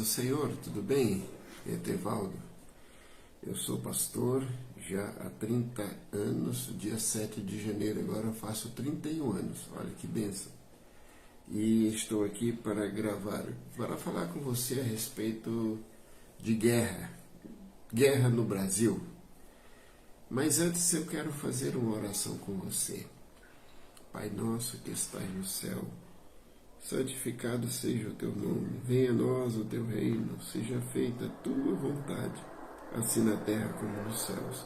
Senhor, tudo bem? Etevaldo, eu sou pastor já há 30 anos, dia 7 de janeiro agora eu faço 31 anos, olha que bênção. E estou aqui para falar com você a respeito de guerra no Brasil. Mas antes eu quero fazer uma oração com você. Pai nosso que estás no céu, santificado seja o teu nome, venha a nós o teu reino, seja feita a tua vontade, assim na terra como nos céus.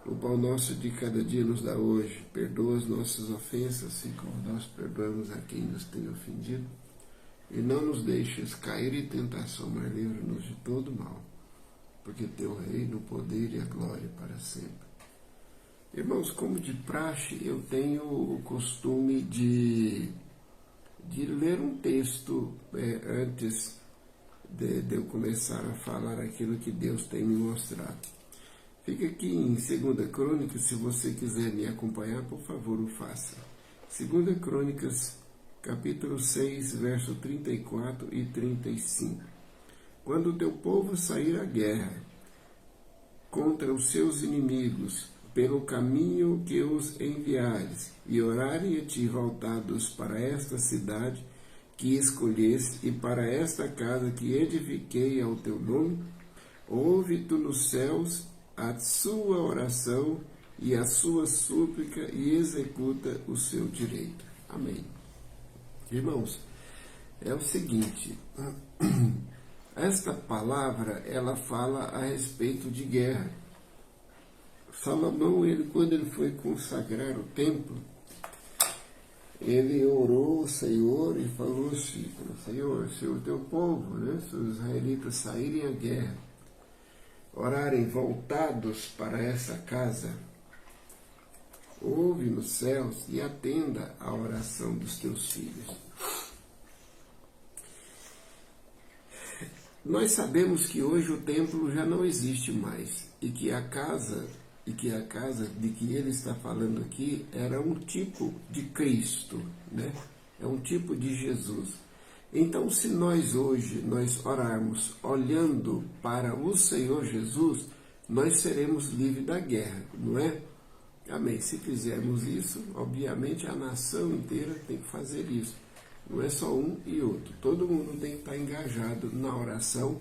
O pão nosso de cada dia nos dá hoje, perdoa as nossas ofensas, assim como nós perdoamos a quem nos tem ofendido, e não nos deixes cair em tentação, mas livra-nos de todo mal, porque teu reino, o poder e a glória para sempre. Irmãos, como de praxe, eu tenho o costume de ler um texto antes de eu começar a falar aquilo que Deus tem me mostrado. Fica aqui em 2 Crônicas, se você quiser me acompanhar, por favor, o faça. 2 Crônicas, capítulo 6, verso 34 e 35. Quando o teu povo sair à guerra contra os seus inimigos, pelo caminho que os enviares, e orarem a ti voltados para esta cidade que escolheste, e para esta casa que edifiquei ao teu nome, ouve tu nos céus a sua oração e a sua súplica, e executa o seu direito. Amém. Irmãos, é o seguinte, esta palavra, ela fala a respeito de guerra. Salomão, quando ele foi consagrar o templo, ele orou ao Senhor e falou assim: Senhor, se o teu povo, se os israelitas saírem à guerra, orarem voltados para essa casa, ouve nos céus e atenda à oração dos teus filhos. Nós sabemos que hoje o templo já não existe mais e que a casa de que ele está falando aqui era um tipo de Cristo, É um tipo de Jesus. Então, se nós hoje orarmos olhando para o Senhor Jesus, nós seremos livres da guerra, não é? Amém. Se fizermos isso, obviamente a nação inteira tem que fazer isso. Não é só um e outro. Todo mundo tem que estar engajado na oração,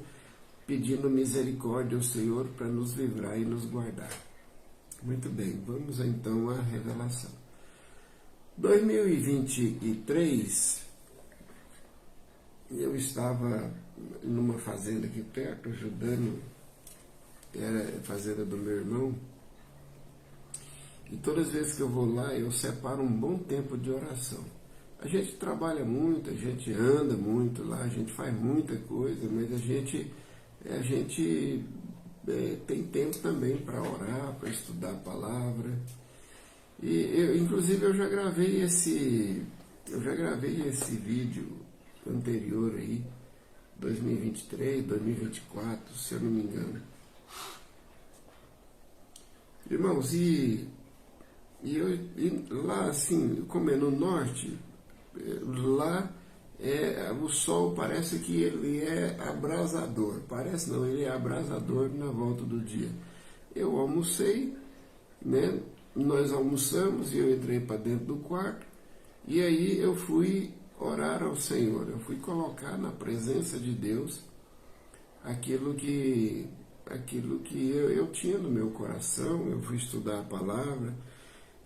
pedindo misericórdia ao Senhor para nos livrar e nos guardar. Muito bem, vamos então à revelação. 2023, eu estava numa fazenda aqui perto, ajudando, era a fazenda do meu irmão, e todas as vezes que eu vou lá, eu separo um bom tempo de oração. A gente trabalha muito, a gente anda muito lá, a gente faz muita coisa, mas a gente tem tempo também para orar, para estudar a palavra. E inclusive eu já gravei esse vídeo anterior aí, 2023, 2024, se eu não me engano. Irmãos, e lá assim, como é no norte, lá o sol parece que ele é abrasador. Parece não, ele é abrasador na volta do dia. Eu almocei, nós almoçamos e eu entrei para dentro do quarto. E aí eu fui orar ao Senhor. Eu fui colocar na presença de Deus aquilo que eu tinha no meu coração. Eu fui estudar a palavra.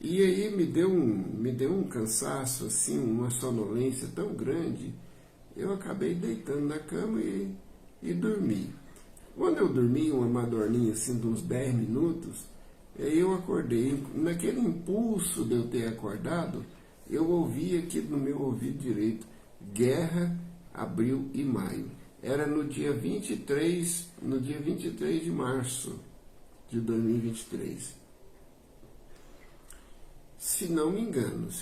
E aí me deu um cansaço, assim, uma sonolência tão grande, eu acabei deitando na cama e dormi. Quando eu dormi, uma madorninha assim de uns 10 minutos, aí eu acordei. Naquele impulso de eu ter acordado, eu ouvi aqui no meu ouvido direito, guerra, abril e maio. Era no dia 23 de março de 2023. Se não me engano,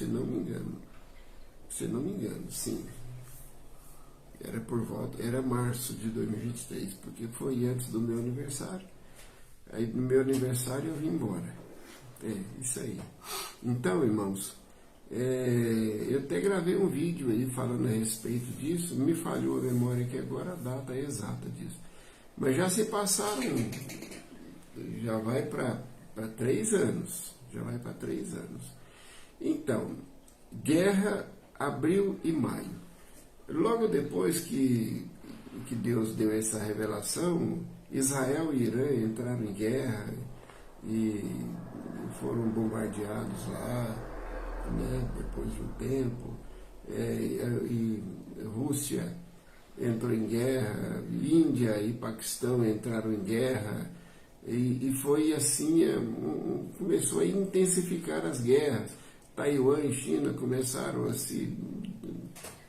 sim. Era março de 2023, porque foi antes do meu aniversário. Aí no meu aniversário eu vim embora. É, isso aí. Então, irmãos, Eu até gravei um vídeo aí falando a respeito disso, me falhou a memória aqui agora, a data exata disso. Mas já se passaram, já vai para 3 anos, já vai para 3 anos. Então, guerra, abril e maio. Logo depois que Deus deu essa revelação, Israel e Irã entraram em guerra e foram bombardeados lá, né, depois de um tempo, e Rússia entrou em guerra, Índia e Paquistão entraram em guerra, e foi assim, começou a intensificar as guerras. Taiwan e China começaram a se...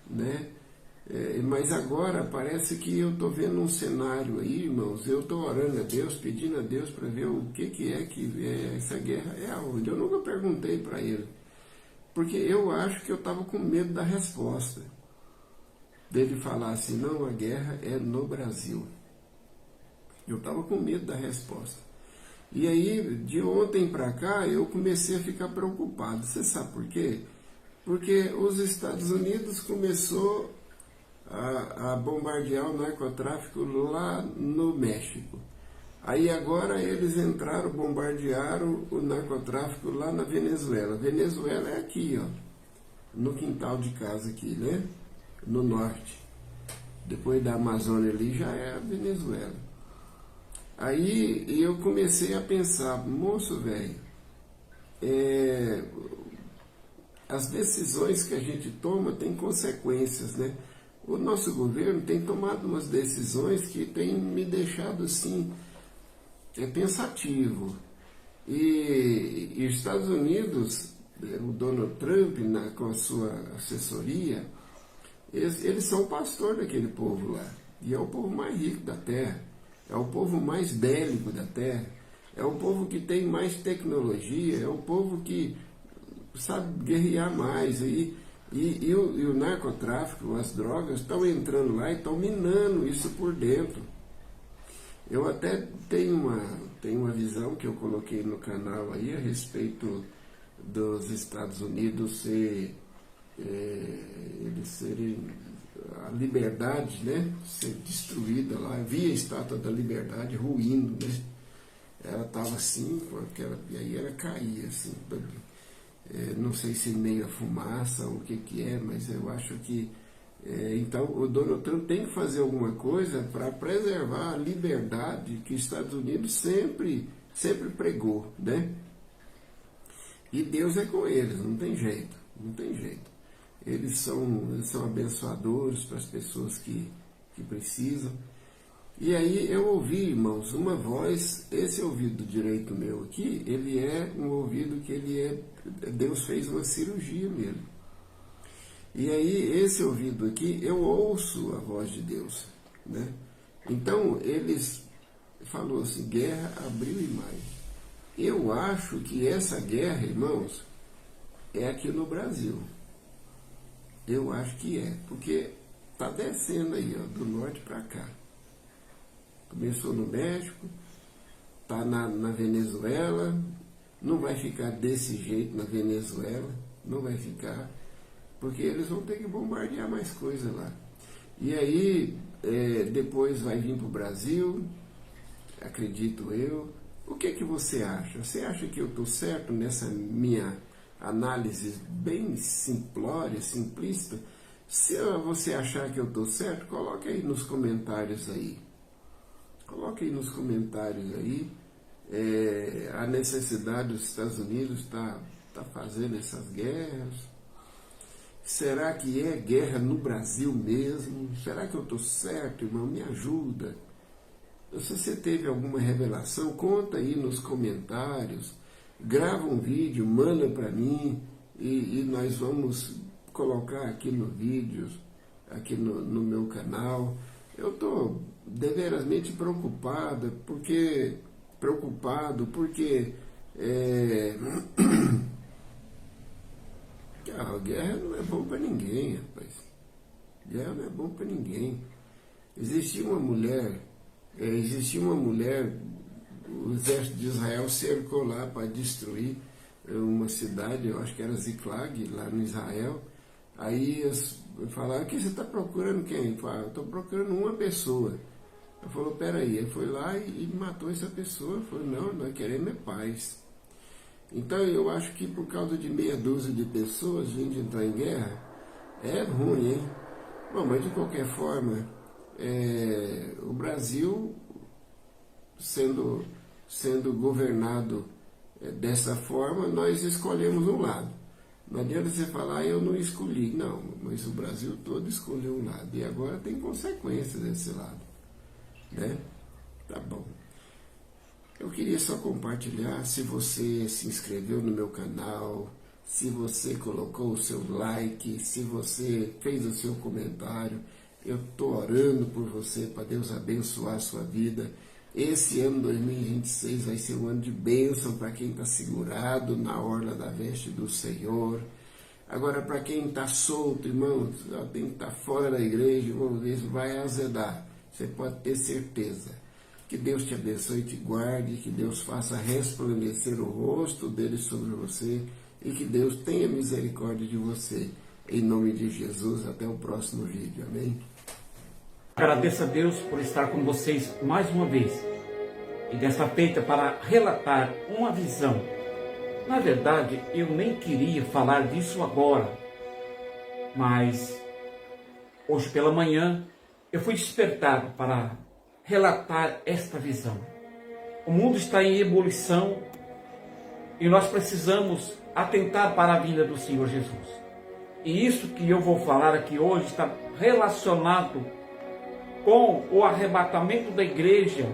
né? Mas agora parece que eu estou vendo um cenário aí, irmãos, eu estou orando a Deus, pedindo a Deus para ver o que é que essa guerra é aonde. Eu nunca perguntei para ele, porque eu acho que eu estava com medo da resposta, dele falar assim, não, a guerra é no Brasil. Eu estava com medo da resposta. E aí, de ontem para cá, eu comecei a ficar preocupado. Você sabe por quê? Porque os Estados Unidos começou a bombardear o narcotráfico lá no México. Aí agora eles entraram, bombardearam o narcotráfico lá na Venezuela. Venezuela é aqui, ó, no quintal de casa aqui, né? No norte. Depois da Amazônia ali já é a Venezuela. Aí eu comecei a pensar, moço velho, as decisões que a gente toma têm consequências, né? O nosso governo tem tomado umas decisões que têm me deixado assim, pensativo. E os Estados Unidos, o Donald Trump, com a sua assessoria, eles são o pastor daquele povo lá. E é o povo mais rico da terra, é o povo mais bélico da terra, é o povo que tem mais tecnologia, é o povo que sabe guerrear mais. E o narcotráfico, as drogas, estão entrando lá e estão minando isso por dentro. Eu até tenho uma visão que eu coloquei no canal aí a respeito dos Estados Unidos eles serem a liberdade, né, ser destruída lá. Eu vi a Estátua da Liberdade ruindo, né? Ela estava assim, e aí ela caía assim. Não sei se meio a fumaça ou o que é, mas eu acho que... então, o Donald Trump tem que fazer alguma coisa para preservar a liberdade que os Estados Unidos sempre pregou, né? E Deus é com eles, não tem jeito, não tem jeito. Eles são abençoadores para as pessoas que precisam. E aí eu ouvi, irmãos, uma voz, esse ouvido direito meu aqui, ele é um ouvido que Deus fez uma cirurgia nele. E aí esse ouvido aqui, eu ouço a voz de Deus, né? Então eles falou assim, guerra, abril e maio. Eu acho que essa guerra, irmãos, é aqui no Brasil. Eu acho que é, porque está descendo aí, ó, do norte para cá. Começou no México, está na Venezuela, não vai ficar desse jeito na Venezuela, não vai ficar, porque eles vão ter que bombardear mais coisa lá. E aí, depois vai vir para o Brasil, acredito eu. O que você acha? Você acha que eu estou certo nessa minha análise bem simplória, simplista? Se você achar que eu estou certo, coloque aí nos comentários aí. Coloque aí nos comentários aí a necessidade dos Estados Unidos tá fazendo essas guerras. Será que é guerra no Brasil mesmo? Será que eu estou certo, irmão? Me ajuda. Se você teve alguma revelação, conta aí nos comentários. Grava um vídeo, manda para mim e nós vamos colocar aqui no vídeo, aqui no meu canal. Eu estou deverasmente preocupado porque a guerra não é bom para ninguém, rapaz. Guerra não é bom para ninguém. Existia uma mulher, o exército de Israel cercou lá para destruir. uma cidade, eu acho que era Ziklag, lá no Israel. Aí eles falaram: que você está procurando quem? Eu falei: eu estou procurando uma pessoa. Ele falou: peraí. Ele foi lá e matou essa pessoa. Ele falou: não, nós queremos é paz. Então eu acho que por causa de meia dúzia de pessoas a gente entrar em guerra é ruim, hein? Bom, mas de qualquer forma, o Brasil sendo governado dessa forma, nós escolhemos um lado. Não adianta você falar: eu não escolhi. Não, mas o Brasil todo escolheu um lado. E agora tem consequências desse lado, né? Tá bom. Eu queria só compartilhar, se você se inscreveu no meu canal, se você colocou o seu like, se você fez o seu comentário, eu estou orando por você, para Deus abençoar a sua vida. Esse ano 2026 vai ser um ano de bênção para quem está segurado na orla da veste do Senhor. Agora, para quem está solto, irmão, tem que estar fora da igreja, isso vai azedar, você pode ter certeza. Que Deus te abençoe e te guarde, que Deus faça resplandecer o rosto dele sobre você e que Deus tenha misericórdia de você. Em nome de Jesus, até o próximo vídeo. Amém? Agradeço a Deus por estar com vocês mais uma vez e desta feita para relatar uma visão. Na verdade, eu nem queria falar disso agora, mas hoje pela manhã eu fui despertado para relatar esta visão. O mundo está em ebulição e nós precisamos atentar para a vinda do Senhor Jesus. E isso que eu vou falar aqui hoje está relacionado com o arrebatamento da igreja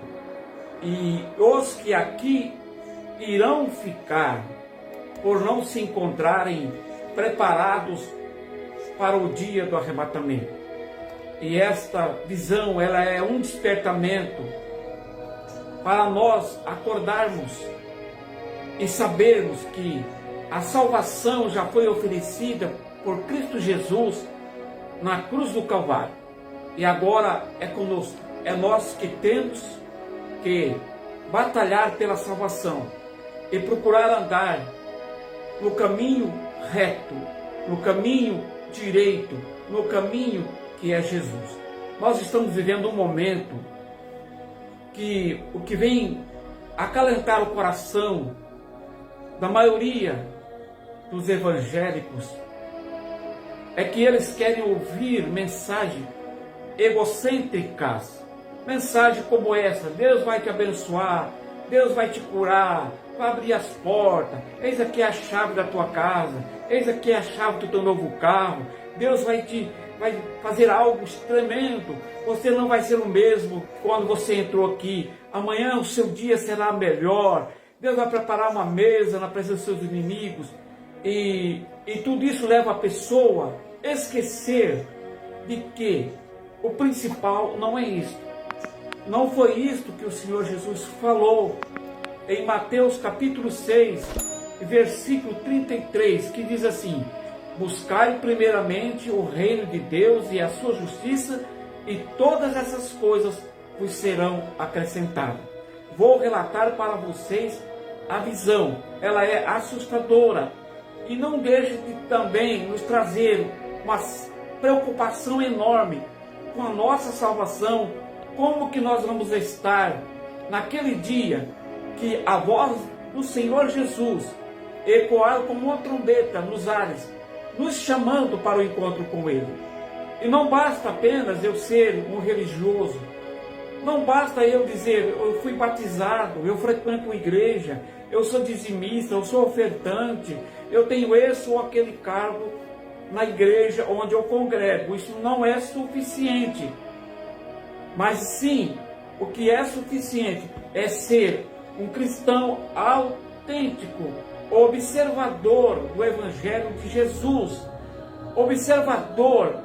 e os que aqui irão ficar por não se encontrarem preparados para o dia do arrebatamento. E esta visão, ela é um despertamento para nós acordarmos e sabermos que a salvação já foi oferecida por Cristo Jesus na cruz do Calvário. E agora é conosco, é nós que temos que batalhar pela salvação e procurar andar no caminho reto, no caminho direito, no caminho que é Jesus. Nós estamos vivendo um momento que o que vem acalentar o coração da maioria dos evangélicos é que eles querem ouvir mensagens egocêntricas, mensagem como essa: Deus vai te abençoar, Deus vai te curar, vai abrir as portas, eis aqui a chave da tua casa, eis aqui a chave do teu novo carro, Deus vai fazer algo tremendo, você não vai ser o mesmo quando você entrou aqui, amanhã o seu dia será melhor, Deus vai preparar uma mesa na presença dos seus inimigos, e tudo isso leva a pessoa a esquecer de que o principal não é isto. Não foi isto que o Senhor Jesus falou em Mateus capítulo 6, versículo 33, que diz assim: buscai primeiramente o reino de Deus e a sua justiça, e todas essas coisas vos serão acrescentadas. Vou relatar para vocês a visão. Ela é assustadora e não deixa de também nos trazer uma preocupação enorme com a nossa salvação. Como que nós vamos estar naquele dia que a voz do Senhor Jesus ecoar como uma trombeta nos ares, nos chamando para o encontro com Ele. E não basta apenas eu ser um religioso, não basta eu dizer: eu fui batizado, eu frequento a igreja, eu sou dizimista, eu sou ofertante, eu tenho esse ou aquele cargo na igreja onde eu congrego. Isso não é suficiente. Mas sim, o que é suficiente é ser um cristão autêntico, observador do Evangelho de Jesus, observador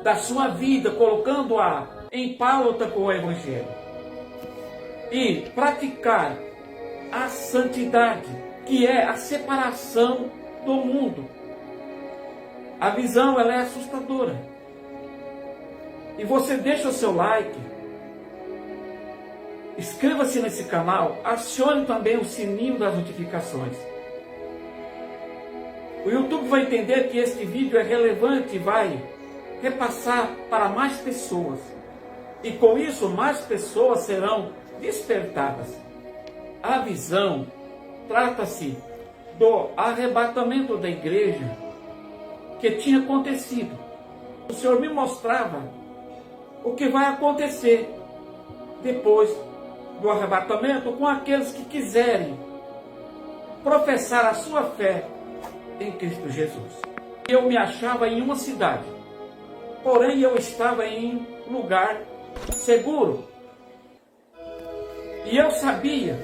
da sua vida, colocando-a em pauta com o Evangelho, e praticar a santidade, que é a separação do mundo. A visão, ela é assustadora. E você deixa o seu like, inscreva-se nesse canal, acione também o sininho das notificações. O YouTube vai entender que este vídeo é relevante e vai repassar para mais pessoas. E com isso, mais pessoas serão despertadas. A visão trata-se do arrebatamento da igreja que tinha acontecido. O Senhor me mostrava o que vai acontecer depois do arrebatamento com aqueles que quiserem professar a sua fé em Cristo Jesus. Eu me achava em uma cidade, porém eu estava em um lugar seguro. E eu sabia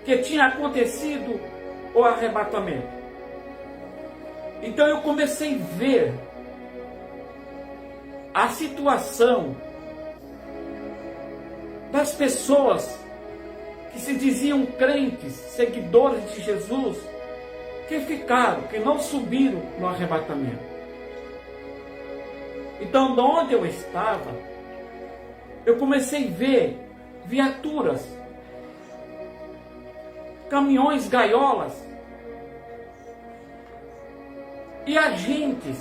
que tinha acontecido o arrebatamento. Então eu comecei a ver a situação das pessoas que se diziam crentes, seguidores de Jesus, que ficaram, que não subiram no arrebatamento. Então, de onde eu estava, eu comecei a ver viaturas, caminhões, gaiolas e agentes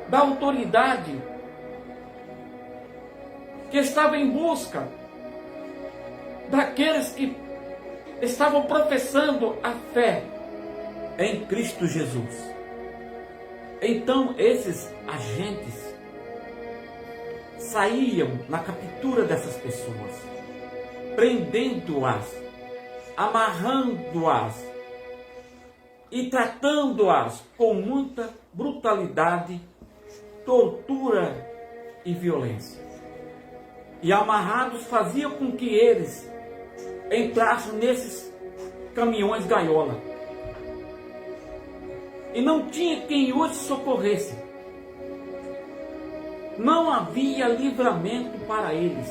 da autoridade que estavam em busca daqueles que estavam professando a fé em Cristo Jesus. Então esses agentes saíam na captura dessas pessoas, prendendo-as, amarrando-as e tratando-as com muita brutalidade, tortura e violência. E amarrados fazia com que eles entrassem nesses caminhões gaiola. E não tinha quem os socorresse. Não havia livramento para eles.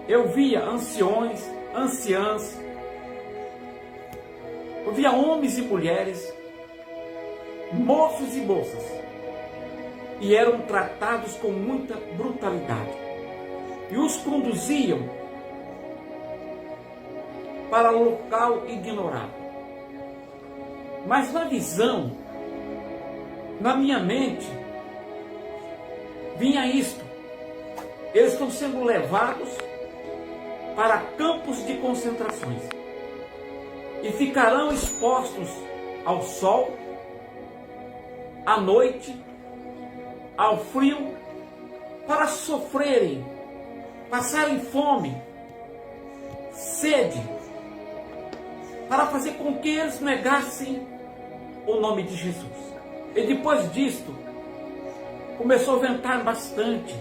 Eu via anciões, anciãs, eu via homens e mulheres, moços e moças, e eram tratados com muita brutalidade. E os conduziam para local ignorado. Mas na visão, na minha mente, vinha isto: eles estão sendo levados para campos de concentrações e ficarão expostos ao sol, à noite, ao frio, para sofrerem, passarem fome, sede, para fazer com que eles negassem o nome de Jesus. E depois disto, começou a ventar bastante,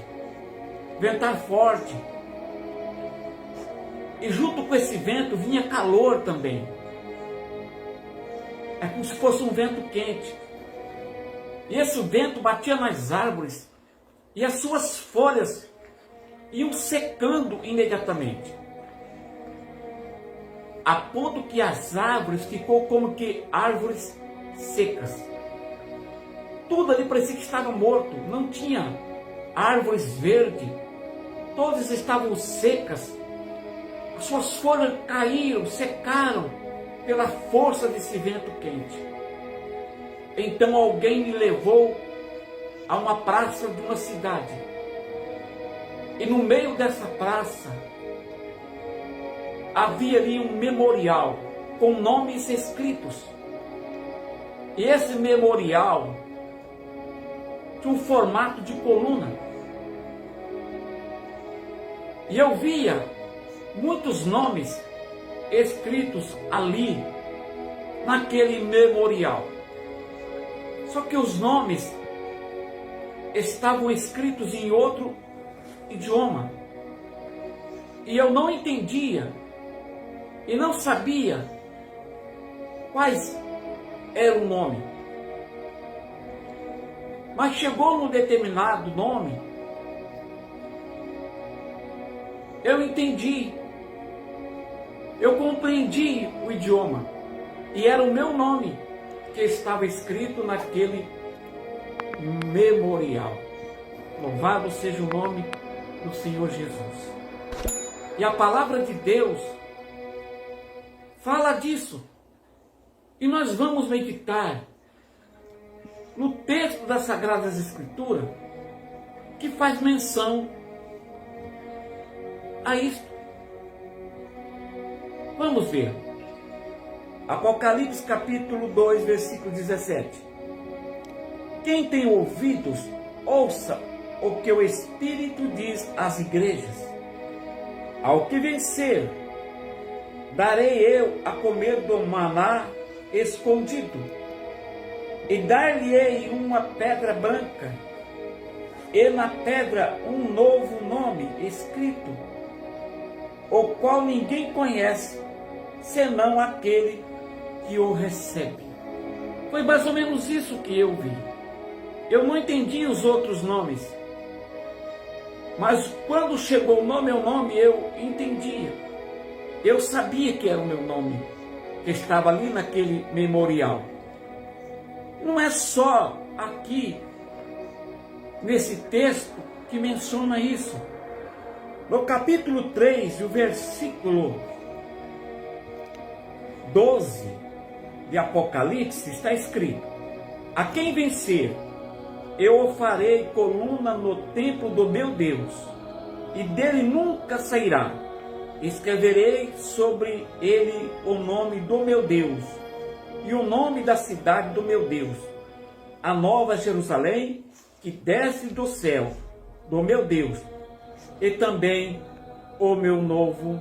ventar forte. E junto com esse vento vinha calor também. É como se fosse um vento quente. E esse vento batia nas árvores e as suas folhas iam secando imediatamente, a ponto que as árvores ficou como que árvores secas. Tudo ali parecia que estava morto, não tinha árvores verdes, todas estavam secas, as suas folhas caíram, secaram pela força desse vento quente. Então alguém me levou a uma praça de uma cidade, e no meio dessa praça havia ali um memorial com nomes escritos. E esse memorial tinha um formato de coluna. E eu via muitos nomes escritos ali, naquele memorial. Só que os nomes estavam escritos em outro idioma. E eu não entendia e não sabia quais eram o nome. Mas chegou num determinado nome, eu entendi, eu compreendi o idioma, e era o meu nome que estava escrito naquele memorial. Louvado seja o nome do Senhor Jesus. E a palavra de Deus fala disso. E nós vamos meditar no texto das Sagradas Escrituras que faz menção a isto. Vamos ver. Apocalipse capítulo 2, versículo 17. Quem tem ouvidos, ouça o que o Espírito diz às igrejas. Ao que vencer, darei eu a comer do maná escondido, e dar-lhe-ei uma pedra branca, e na pedra um novo nome escrito, o qual ninguém conhece, senão aquele que o recebe. Foi mais ou menos isso que eu vi. Eu não entendi os outros nomes, mas quando chegou o meu nome, eu entendia. Eu sabia que era o meu nome, que estava ali naquele memorial. Não é só aqui, nesse texto, que menciona isso. No capítulo 3, o versículo 12 de Apocalipse, está escrito: a quem vencer, eu o farei coluna no templo do meu Deus, e dele nunca sairá. Escreverei sobre ele o nome do meu Deus, e o nome da cidade do meu Deus, a nova Jerusalém, que desce do céu, do meu Deus, e também o meu novo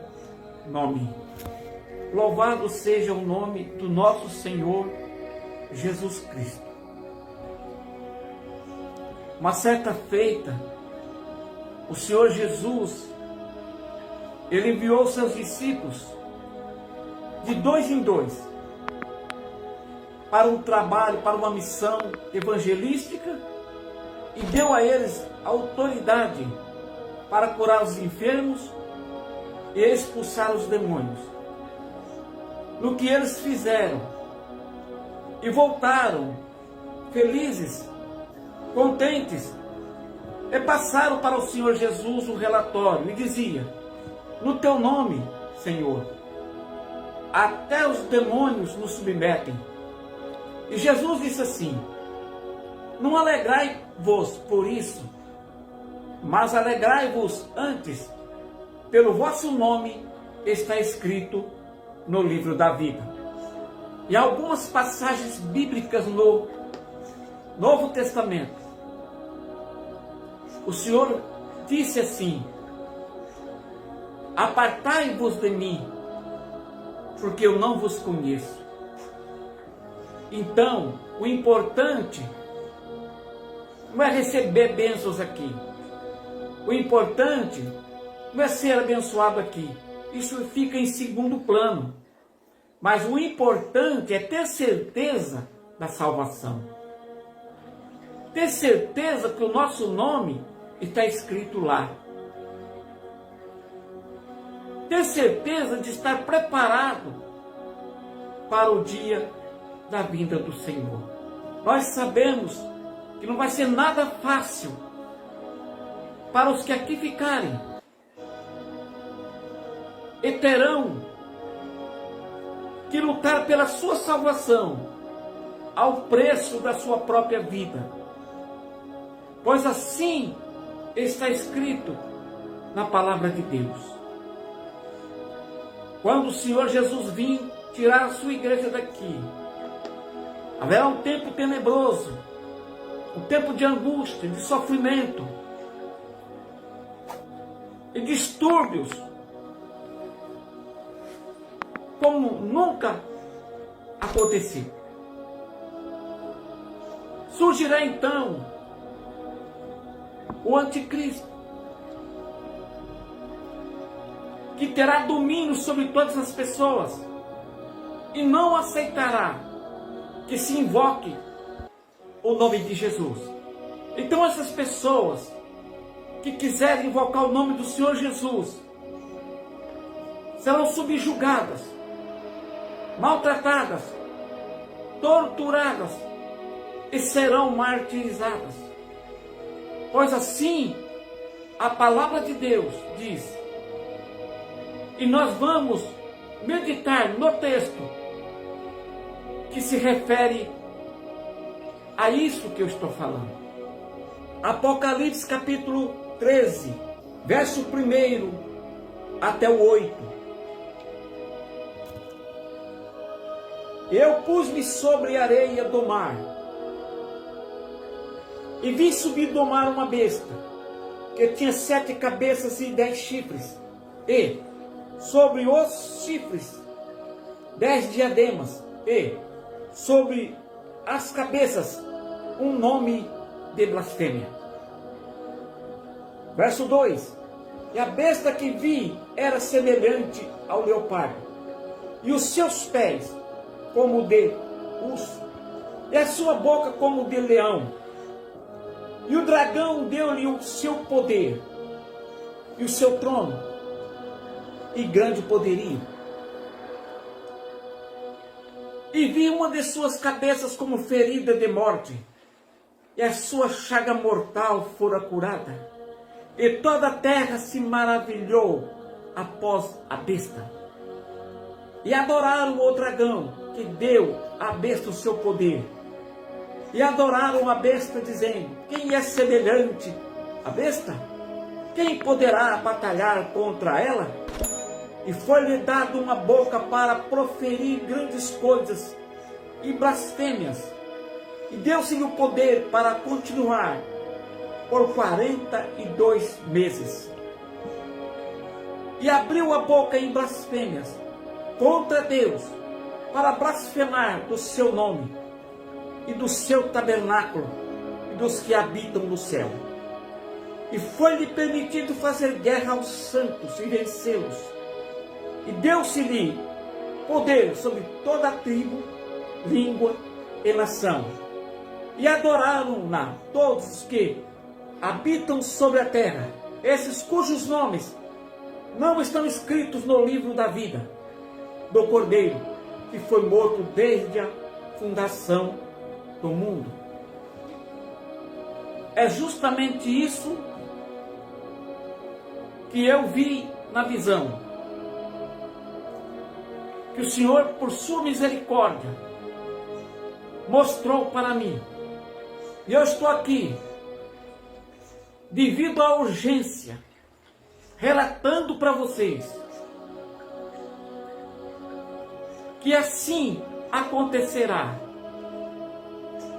nome. Louvado seja o nome do nosso Senhor Jesus Cristo. Uma certa feita, o Senhor Jesus, Ele enviou seus discípulos de 2 em 2 para um trabalho, para uma missão evangelística, e deu a eles autoridade para curar os enfermos e expulsar os demônios. No que eles fizeram, e voltaram felizes, contentes, e passaram para o Senhor Jesus o relatório, e dizia: no teu nome, Senhor, até os demônios nos submetem. E Jesus disse assim: não alegrai-vos por isso, mas alegrai-vos antes, pelo vosso nome está escrito no livro da vida. E algumas passagens bíblicas no Novo Testamento, o Senhor disse assim: apartai-vos de mim, porque eu não vos conheço. Então, o importante não é receber bênçãos aqui. O importante não é ser abençoado aqui. Isso fica em segundo plano. Mas o importante é ter certeza da salvação. Ter certeza que o nosso nome está escrito lá. Ter certeza de estar preparado para o dia da vinda do Senhor. Nós sabemos que não vai ser nada fácil para os que aqui ficarem. E terão que lutar pela sua salvação ao preço da sua própria vida. Pois assim está escrito na palavra de Deus. Quando o Senhor Jesus vir tirar a sua igreja daqui, haverá um tempo tenebroso, um tempo de angústia, de sofrimento e distúrbios, como nunca aconteceu. Surgirá então o anticristo, que terá domínio sobre todas as pessoas e não aceitará que se invoque o nome de Jesus. Então essas pessoas que quiserem invocar o nome do Senhor Jesus serão subjugadas, maltratadas, torturadas e serão martirizadas. Pois assim a palavra de Deus diz. E nós vamos meditar no texto que se refere a isso que eu estou falando. Apocalipse capítulo 13, verso 1 até o 8. Eu pus-me sobre a areia do mar, e vi subir do mar uma besta, que tinha 7 cabeças e 10 chifres, e sobre os chifres 10 diademas, e sobre as cabeças um nome de blasfêmia. Verso 2. E a besta que vi era semelhante ao leopardo, e os seus pés como de urso, e a sua boca como de leão. E o dragão deu-lhe o seu poder, e o seu trono, e grande poderio. E vi uma de suas cabeças como ferida de morte, e a sua chaga mortal fora curada. E toda a terra se maravilhou após a besta. E adoraram o dragão, que deu à besta o seu poder. E adoraram a besta, dizendo: quem é semelhante à besta? Quem poderá batalhar contra ela? E foi-lhe dado uma boca para proferir grandes coisas e blasfêmias. E deu-se-lhe o poder para continuar por 42 meses. E abriu a boca em blasfêmias contra Deus, para blasfemar do seu nome, e do seu tabernáculo, e dos que habitam no céu. E foi-lhe permitido fazer guerra aos santos e vencê-los. E deu-se-lhe poder sobre toda a tribo, língua e nação. E adoraram-na todos os que habitam sobre a terra, esses cujos nomes não estão escritos no livro da vida do Cordeiro, que foi morto desde a fundação do mundo. É justamente isso que eu vi na visão, que o Senhor, por sua misericórdia, mostrou para mim. E eu estou aqui, devido à urgência, relatando para vocês que assim acontecerá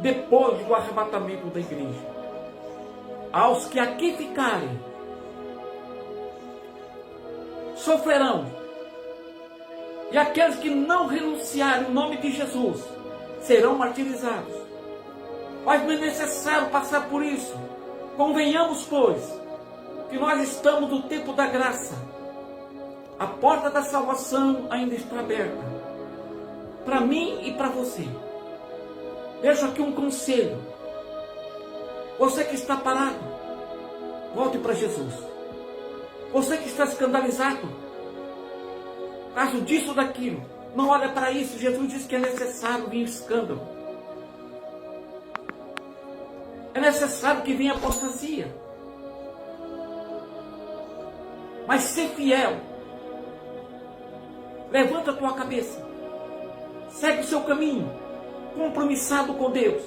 depois do arrebatamento da igreja. Aos que aqui ficarem, sofrerão, e aqueles que não renunciarem o nome de Jesus serão martirizados. Mas não é necessário passar por isso. Convenhamos, pois, que nós estamos no tempo da graça. A porta da salvação ainda está aberta, para mim e para você. Deixo aqui um conselho. Você que está parado, volte para Jesus. Você que está escandalizado, caso disso ou daquilo, não olha para isso. Jesus diz que é necessário vir escândalo. É necessário que venha apostasia. Mas ser fiel. Levanta a tua cabeça. Segue o seu caminho, compromissado com Deus.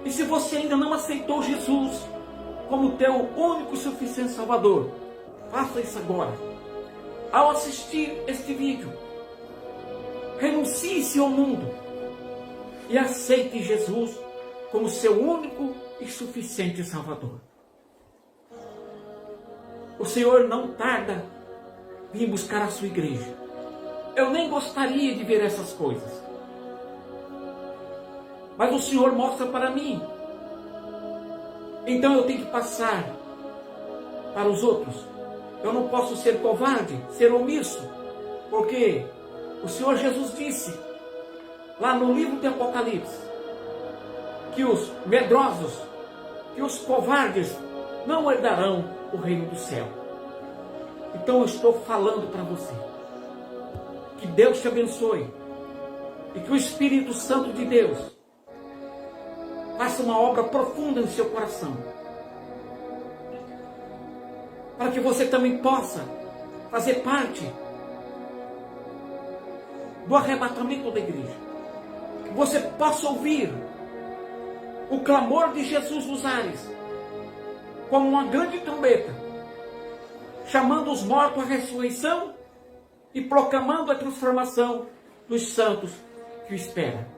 E se você ainda não aceitou Jesus como teu único e suficiente Salvador, faça isso agora. Ao assistir este vídeo, renuncie-se ao mundo e aceite Jesus como seu único e suficiente Salvador. O Senhor não tarda em vir buscar a sua igreja. Eu nem gostaria de ver essas coisas, mas o Senhor mostra para mim. Então eu tenho que passar para os outros. Eu não posso ser covarde, ser omisso, porque o Senhor Jesus disse lá no livro de Apocalipse que os medrosos, que os covardes não herdarão o reino do céu. Então eu estou falando para você. Que Deus te abençoe e que o Espírito Santo de Deus faça uma obra profunda em seu coração para que você também possa fazer parte do arrebatamento da igreja. Que você possa ouvir o clamor de Jesus nos ares, como uma grande trombeta, chamando os mortos à ressurreição e proclamando a transformação dos santos que o esperam.